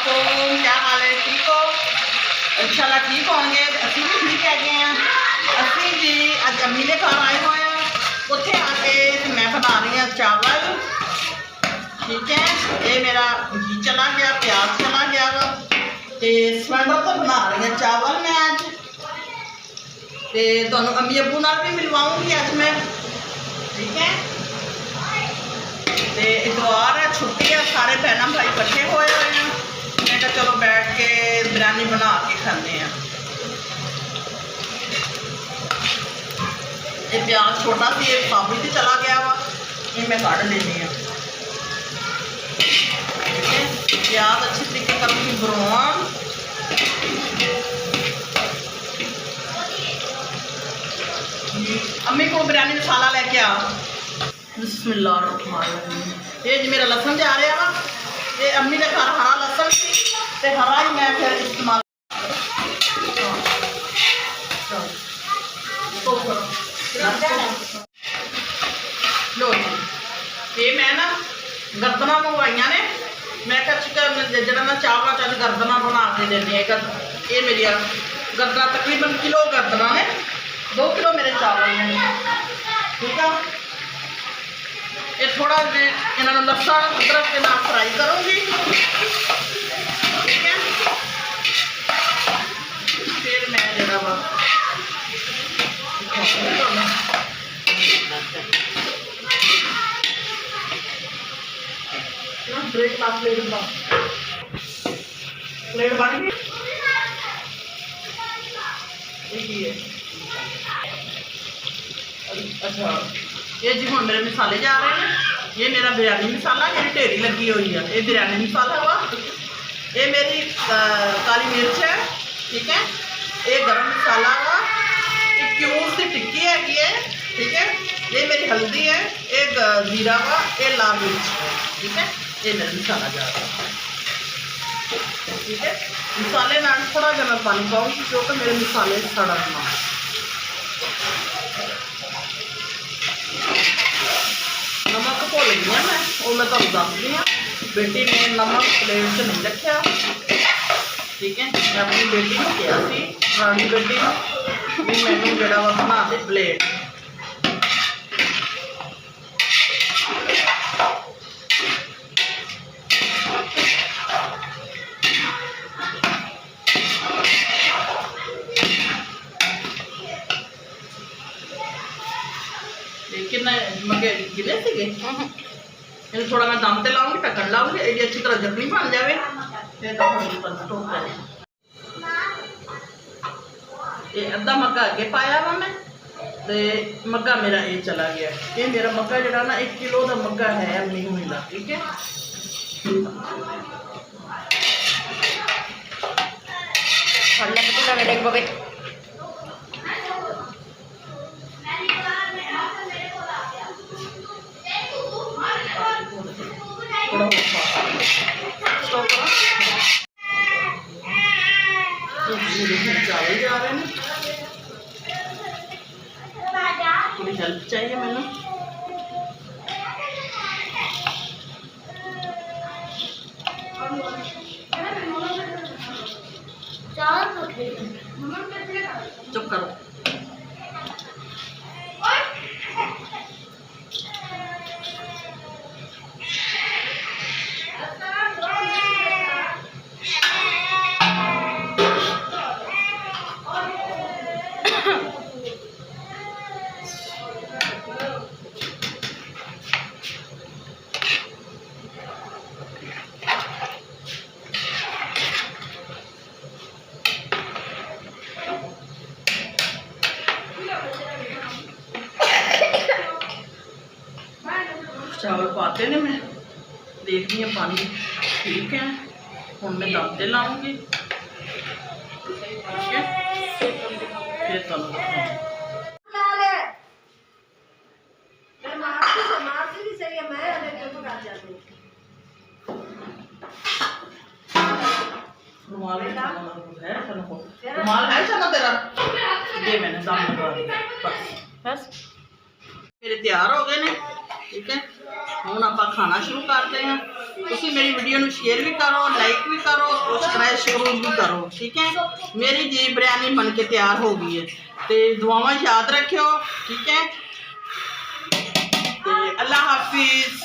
वालेकुम, क्या हाल है? ठीक हो? इंशाल्लाह ठीक होंगे। असी भी ठीक है। असी जी अज अम्मी के घर आए हुए हैं। उत्थे आके मैं बना रही हूँ चावल। ठीक है, ये मेरा घी चला गया, प्याज चला गया वा। तो सिलेंडर तो बना रही हूँ चावल मैं अज। तो तुहानू अम्मी अब्बू नाल भी मिलवाऊंगी अज मैं। ठीक है, तो इतवार है, छुट्टी है, सारे बहन भाई इकट्ठे हुए हैं। मैं कहा चलो बैठ के बिरयानी बना के खाने हैं। ये प्याज छोटा सी एक साबुत ही चला गया वा, ये मैं काट लेनी है। ठीक है, प्याज अच्छी तरीके करूँगी ब्राउन। अम्मी को बिरयानी मसाला लेके आ। बिस्मिल्लाहिर्रहमानिर्रहीम। ये जी मेरा लसन जा रहा वा। ये अम्मी ने घर हरा लसन से हरा ही मैं फिर इस्तेमाल लो जी। ये मैं ना गर्दना मंगवाइया ने। मैं चिकन जरा ना चावल चल गर्दना बना के देनी है। ये मेरी गर्दना तकरीबन किलो गर्दना ने 2 किलो मेरे चावल ने। ठीक है, ये थोड़ा इन्होंने लसन अदरक के नाल फ्राई करूँगी। ठीक है, फिर मैं जरा वा ब्रेकफास्ट प्लेट बन गई। अच्छा, ये जी हम मेरे मसाले जा रहे हैं। ये मेरा बिरयानी मसाला मेरी ढेरी लगी हुई है। ये बिरयानी मसाला वा। ये मेरी काली मिर्च है। ठीक है, ये गरम मसाला वा। ये क्यूब सी टिक्की हैगी है। ठीक है, ये मेरी हल्दी है। ये जीरा वा। ये लाल मिर्च। ठीक है, ये मेरा मसाला जा रहा है। ठीक है, मसाले ना थोड़ा जहा मैं पानी पाऊँगी क्योंकि मेरे मसाले सड़न ना। नमक भुल गई मैं, वो मैं तुम दसदी हाँ। बेटी ने नमक प्लेट च नहीं रखा। ठीक है, मैं अपनी बेटी को कहा सी, रानी बेटी भी मैनू जरा वा बना दे प्लेट। गिले थे थोड़ा मैं दम से लाऊंगी, ढक्कन लाऊंगी, ये अच्छी तरह जखनी बन जाए। ये अद्धा मग्गा अगे पाया वा मैं, तो मग्गा मेरा ये चला गया। ये मेरा मग्गा जरा ना 1 किलो का मग्गा है अम्मी को मिला। ठीक है, चावल जा रहे हैं। थोड़ी हेल्प चाहिए मैंने। चुप करो। चावल पाते ने, मैं देखती हूँ पानी ठीक है। हूँ मैं दम से लाऊंगी। ठीक है, फिर रुमाल है चलो तेरा, ये मैंने दम लगा दिया बस। मेरे तैयार हो गए ने। ठीक है, हूँ आप खाना शुरू करते हैं। तो ਤੁਸੀਂ ਮੇਰੀ ਵੀਡੀਓ ਨੂੰ ਸ਼ੇਅਰ ਵੀ ਕਰੋ, ਲਾਈਕ ਵੀ ਕਰੋ, ਸਬਸਕ੍ਰਾਈਬ ਵੀ ਕਰੋ। ठीक है, मेरी जी बिरयानी बन के तैयार हो गई है। तो दुआवां याद रखियो। ठीक है, तो अल्लाह हाफिज़।